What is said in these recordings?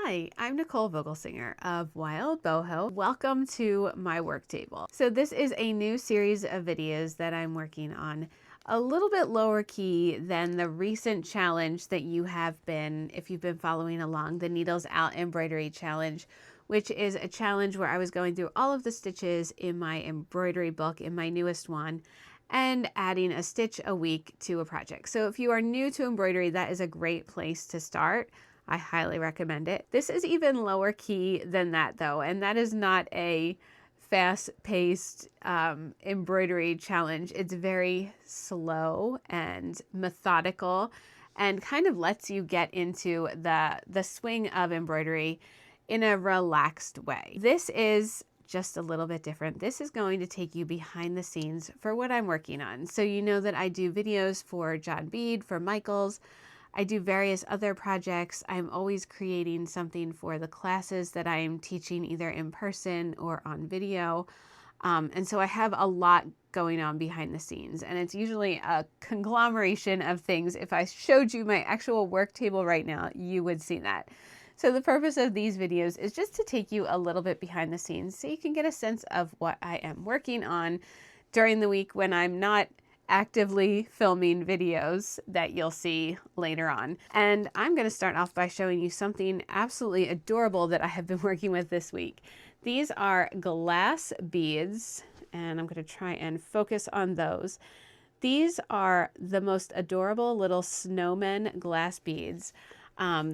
Hi, I'm Nichole Vogelsinger of wildboho. Welcome to my work table. So this is a new series of videos that I'm working on, a little bit lower key than the recent challenge that you have been, if you've been following along, the Needles Out Embroidery Challenge, which is a challenge where I was going through all of the stitches in my embroidery book, in my newest one, and adding a stitch a week to a project. So if you are new to embroidery, that is a great place to start. I highly recommend it. This is even lower key than that though, and that is not a fast-paced embroidery challenge. It's very slow and methodical and kind of lets you get into the swing of embroidery in a relaxed way. This is just a little bit different. This is going to take you behind the scenes for what I'm working on. So you know that I do videos for John Bead, for Michaels. I do various other projects. I'm always creating something for the classes that I'm teaching either in person or on video. And so I have a lot going on behind the scenes, and it's usually a conglomeration of things. If I showed you my actual work table right now, you would see that. So the purpose of these videos is just to take you a little bit behind the scenes so you can get a sense of what I am working on during the week when I'm not actively filming videos that you'll see later on. And I'm going to start off by showing you something absolutely adorable that I have been working with this week. These are glass beads, and I'm going to try and focus on those. These are the most adorable little snowmen glass beads.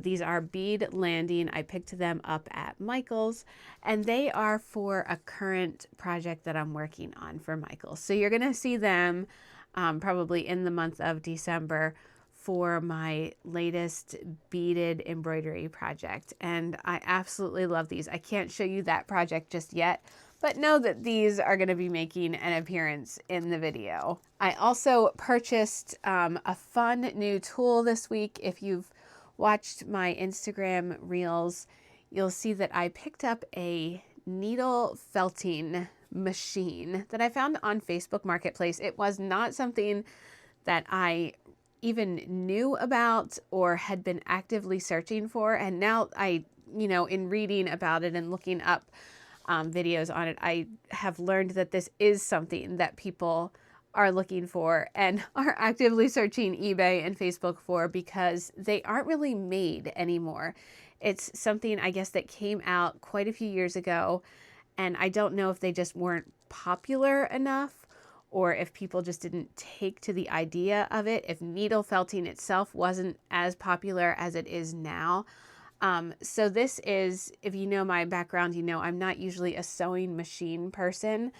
These are bead landing. I picked them up at Michaels, and they are for a current project that I'm working on for Michaels. So you're going to see them probably in the month of December for my latest beaded embroidery project. And I absolutely love these. I can't show you that project just yet, but know that these are going to be making an appearance in the video. I also purchased a fun new tool this week. If you've watched my Instagram reels, you'll see that I picked up a needle felting machine that I found on Facebook Marketplace. It was not something that I even knew about or had been actively searching for. And now in reading about it and looking up videos on it, I have learned that this is something that people are looking for and are actively searching eBay and Facebook for because they aren't really made anymore. It's something, I guess, that came out quite a few years ago, and I don't know if they just weren't popular enough or if people just didn't take to the idea of it, if needle felting itself wasn't as popular as it is now. So this is, if you know my background, you know I'm not usually a sewing machine person.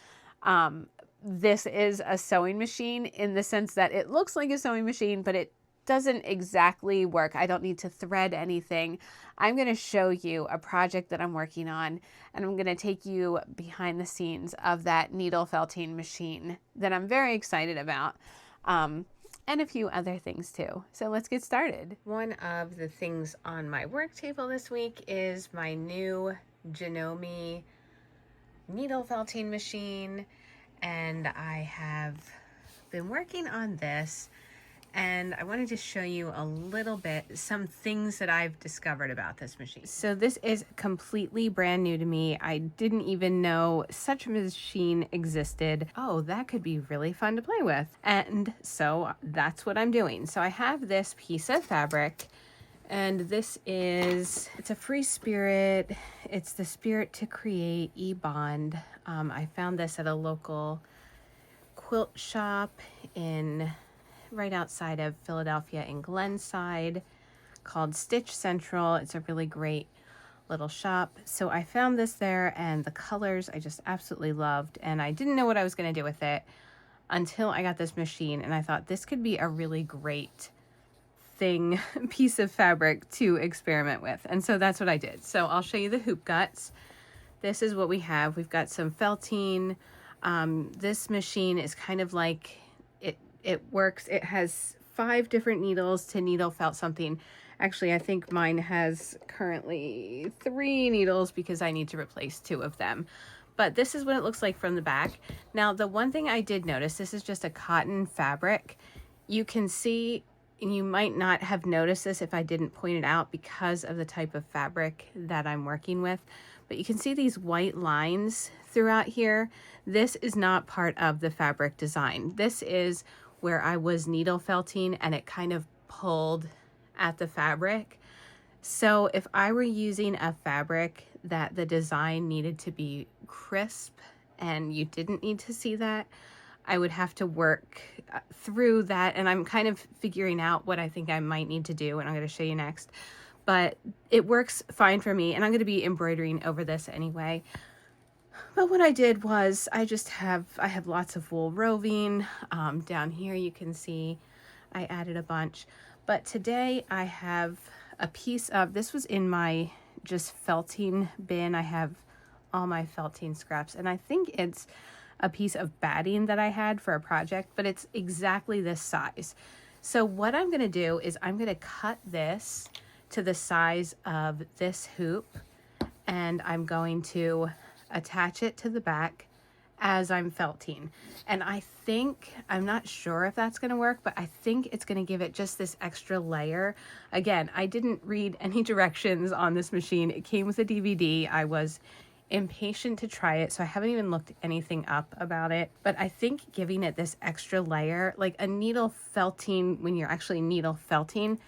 This is a sewing machine in the sense that it looks like a sewing machine, but it doesn't exactly work. I don't need to thread anything. I'm going to show you a project that I'm working on, and I'm going to take you behind the scenes of that needle felting machine that I'm very excited about, and a few other things too. So let's get started. One of the things on my work table this week is my new Janome needle felting machine, and I have been working on this, and I wanted to show you a little bit some things that I've discovered about this machine. So this is completely brand new to me. I didn't even know such a machine existed. Oh, that could be really fun to play with. And so that's what I'm doing. So I have this piece of fabric, and it's a Free Spirit. It's the Spirit to Create E-Bond. I found this at a local quilt shop right outside of Philadelphia in Glenside called Stitch Central. It's a really great little shop. So I found this there, and the colors I just absolutely loved, and I didn't know what I was going to do with it until I got this machine, and I thought this could be a really great piece of fabric to experiment with. And so that's what I did. So I'll show you the hoop guts. This is what we have. We've got some felting. This machine is kind of like it works. It has 5 different needles to needle felt something. Actually, I think mine has currently 3 needles because I need to replace 2 of them. But this is what it looks like from the back. Now, the one thing I did notice, this is just a cotton fabric. You can see And you might not have noticed this if I didn't point it out because of the type of fabric that I'm working with, but you can see these white lines throughout here. This is not part of the fabric design. This is where I was needle felting and it kind of pulled at the fabric. So if I were using a fabric that the design needed to be crisp and you didn't need to see that, I would have to work through that, and I'm kind of figuring out what I think I might need to do, and I'm going to show you next. But it works fine for me, and I'm going to be embroidering over this anyway. But what I did was I have lots of wool roving. Down here you can see I added a bunch. But today I have a piece of, this was in my just felting bin. I have all my felting scraps, and I think it's a piece of batting that I had for a project, but it's exactly this size. So what I'm going to do is I'm going to cut this to the size of this hoop, and I'm going to attach it to the back as I'm felting. And I think, I'm not sure if that's going to work, but I think it's going to give it just this extra layer. Again, I didn't read any directions on this machine. It came with a DVD. I was impatient to try it, so I haven't even looked anything up about it, but I think giving it this extra layer, like a needle felting, when you're actually needle felting,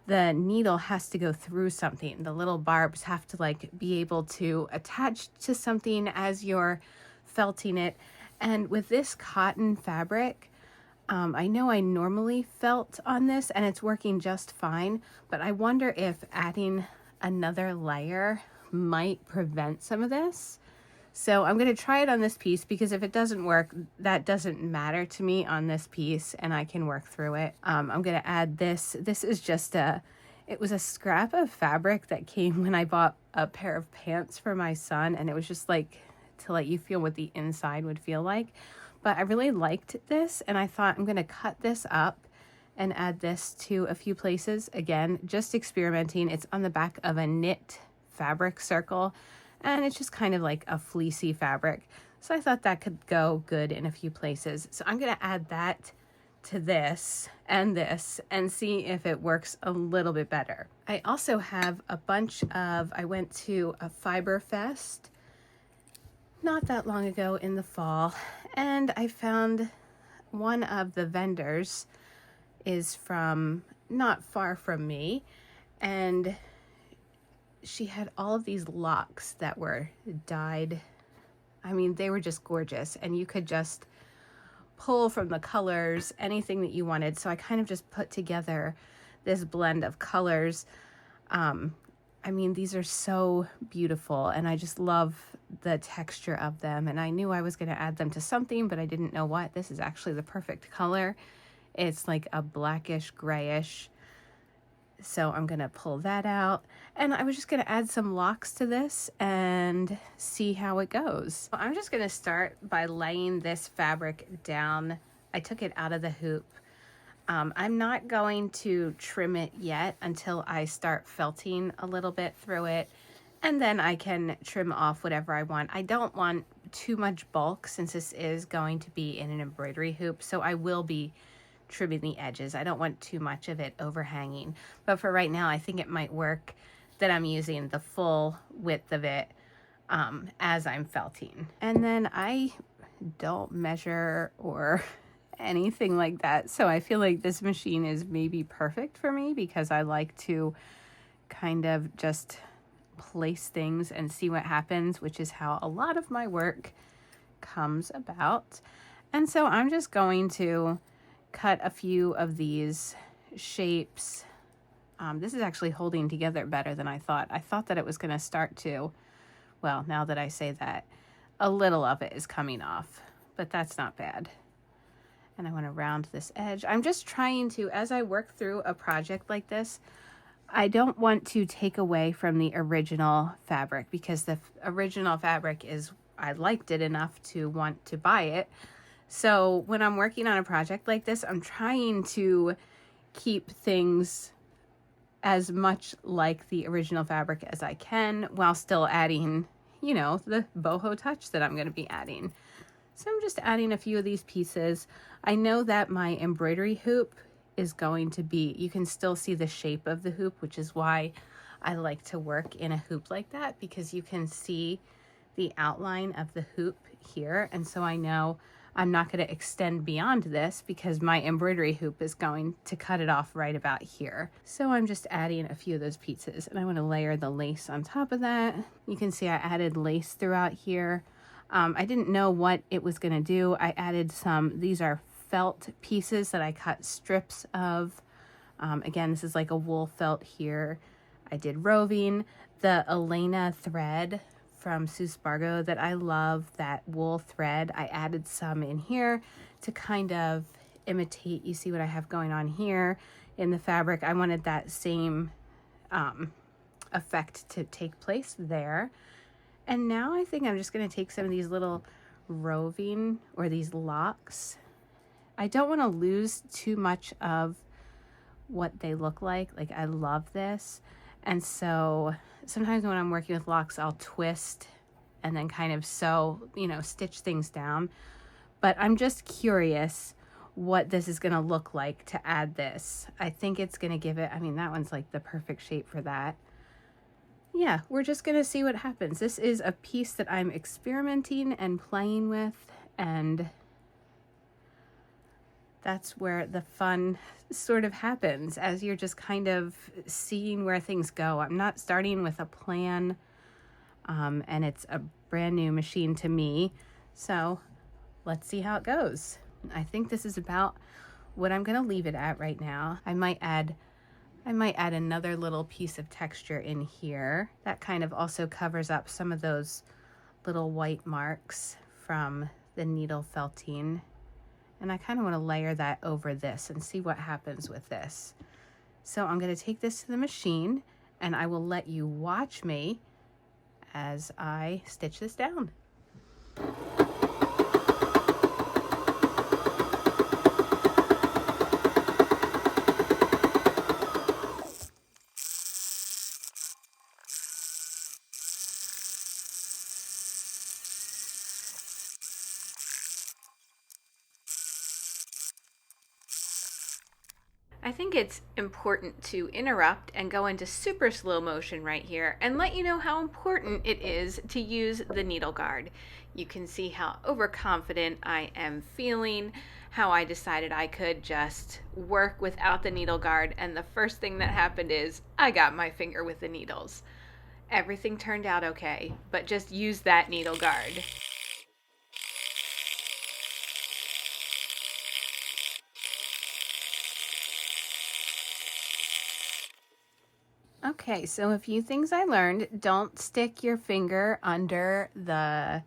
the needle has to go through something. The little barbs have to like be able to attach to something as you're felting it. And with this cotton fabric, I know I normally felt on this and it's working just fine, but I wonder if adding another layer might prevent some of this. So I'm going to try it on this piece, because if it doesn't work, that doesn't matter to me on this piece and I can work through it. I'm going to add this. This is just it was a scrap of fabric that came when I bought a pair of pants for my son, and it was just like to let you feel what the inside would feel like. But I really liked this, and I thought I'm going to cut this up and add this to a few places. Again, just experimenting. It's on the back of a knit fabric circle, and it's just kind of like a fleecy fabric, so I thought that could go good in a few places. So I'm going to add that to this and see if it works a little bit better. I also have a bunch of, I went to a fiber fest not that long ago in the fall, and I found one of the vendors is from not far from me, and she had all of these locks that were dyed. I mean, they were just gorgeous, and you could just pull from the colors anything that you wanted. So I kind of just put together this blend of colors. I mean, these are so beautiful, and I just love the texture of them, and I knew I was going to add them to something, but I didn't know what. This is actually the perfect color. It's like a blackish grayish. So I'm going to pull that out, and I was just going to add some locks to this and see how it goes. I'm just going to start by laying this fabric down. I took it out of the hoop. I'm not going to trim it yet until I start felting a little bit through it, and then I can trim off whatever I want. I don't want too much bulk since this is going to be in an embroidery hoop, so I will be trimming the edges. I don't want too much of it overhanging, but for right now I think it might work that I'm using the full width of it as I'm felting. And then I don't measure or anything like that, so I feel like this machine is maybe perfect for me because I like to kind of just place things and see what happens, which is how a lot of my work comes about. And so I'm just going to cut a few of these shapes. This is actually holding together better than I thought. I thought that it was going to start to, well, now that I say that, a little of it is coming off, but that's not bad. And I want to round this edge. I'm just trying to, as I work through a project like this, I don't want to take away from the original fabric, because the original fabric is, I liked it enough to want to buy it. So when I'm working on a project like this, I'm trying to keep things as much like the original fabric as I can while still adding, you know, the boho touch that I'm going to be adding. So I'm just adding a few of these pieces. I know that my embroidery hoop is going to be, you can still see the shape of the hoop, which is why I like to work in a hoop like that, because you can see the outline of the hoop here. And so I know I'm not going to extend beyond this because my embroidery hoop is going to cut it off right about here. So I'm just adding a few of those pieces, and I want to layer the lace on top of that. You can see I added lace throughout here. I didn't know what it was going to do. I added some, these are felt pieces that I cut strips of. Again, this is like a wool felt here. I did roving. The Elena thread from Sue Spargo that I love, that wool thread, I added some in here to kind of imitate, you see what I have going on here in the fabric. I wanted that same effect to take place there. And now I think I'm just going to take some of these little roving, or these locks. I don't want to lose too much of what they look like. Like, I love this. And so sometimes when I'm working with locks, I'll twist and then kind of sew, you know, stitch things down. But I'm just curious what this is going to look like to add this. I think it's going to give it, I mean, that one's like the perfect shape for that. Yeah, we're just going to see what happens. This is a piece that I'm experimenting and playing with, and that's where the fun sort of happens, as you're just kind of seeing where things go. I'm not starting with a plan, and it's a brand new machine to me. So let's see how it goes. I think this is about what I'm going to leave it at right now. I might add another little piece of texture in here. That kind of also covers up some of those little white marks from the needle felting. And I kind of want to layer that over this and see what happens with this. So I'm going to take this to the machine, and I will let you watch me as I stitch this down. I think it's important to interrupt and go into super slow motion right here and let you know how important it is to use the needle guard. You can see how overconfident I am feeling, how I decided I could just work without the needle guard, and the first thing that happened is I got my finger with the needles. Everything turned out okay, but just use that needle guard. Okay, so a few things I learned. Don't stick your finger under the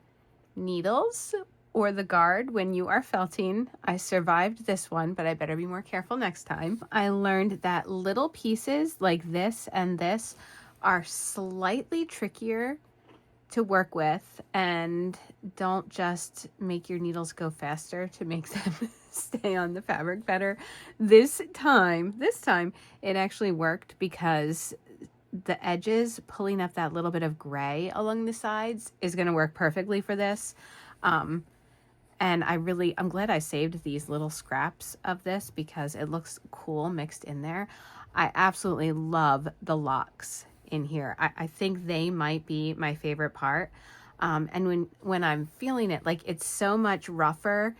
needles or the guard when you are felting. I survived this one, but I better be more careful next time. I learned that little pieces like this and this are slightly trickier to work with, and don't just make your needles go faster to make them stay on the fabric better. This time it actually worked, because the edges pulling up that little bit of gray along the sides is going to work perfectly for this. And I'm glad I saved these little scraps of this because it looks cool mixed in there. I absolutely love the locks in here. I think they might be my favorite part. And when I'm feeling it, like, it's so much rougher,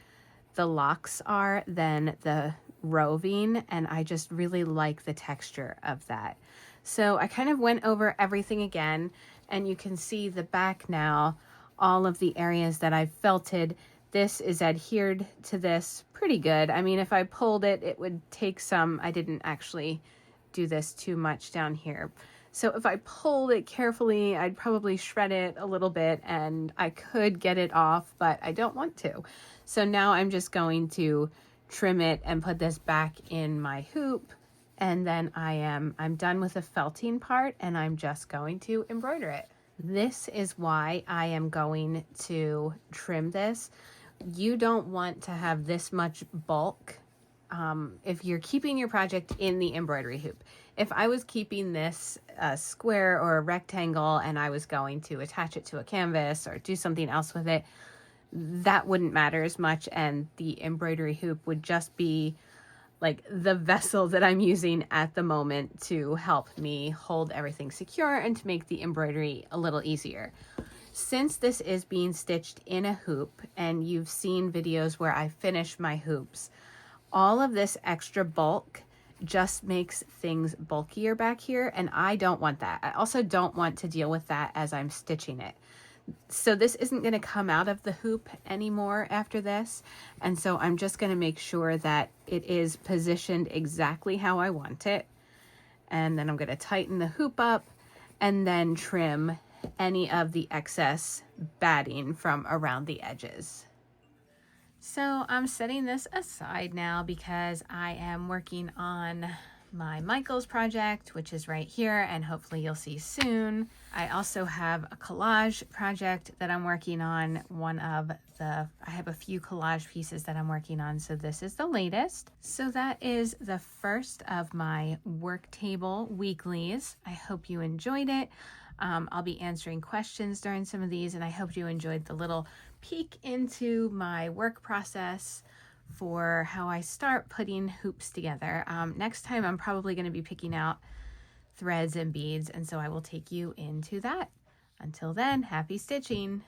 the locks are, than the roving, and I just really like the texture of that. So I kind of went over everything again, and you can see the back now, all of the areas that I've felted. This is adhered to this pretty good. I mean, if I pulled it, it would take some. I didn't actually do this too much down here. So if I pulled it carefully, I'd probably shred it a little bit, and I could get it off, but I don't want to. So now I'm just going to trim it and put this back in my hoop. And then I'm done with the felting part, and I'm just going to embroider it. This is why I am going to trim this. You don't want to have this much bulk if you're keeping your project in the embroidery hoop. If I was keeping this a square or a rectangle and I was going to attach it to a canvas or do something else with it, that wouldn't matter as much, and the embroidery hoop would just be like the vessel that I'm using at the moment to help me hold everything secure and to make the embroidery a little easier. Since this is being stitched in a hoop, and you've seen videos where I finish my hoops, all of this extra bulk just makes things bulkier back here, and I don't want that. I also don't want to deal with that as I'm stitching it. So this isn't going to come out of the hoop anymore after this, and so I'm just going to make sure that it is positioned exactly how I want it. And then I'm going to tighten the hoop up and then trim any of the excess batting from around the edges. So I'm setting this aside now because I am working on my Michael's project, which is right here, and hopefully you'll see soon. I also have a collage project that I'm working on. I have a few collage pieces that I'm working on, so this is the latest. So that is the first of my work table weeklies. I hope you enjoyed it. I'll be answering questions during some of these, and I hope you enjoyed the little peek into my work process for how I start putting hoops together. Next time I'm probably going to be picking out threads and beads, and so I will take you into that. Until then, happy stitching!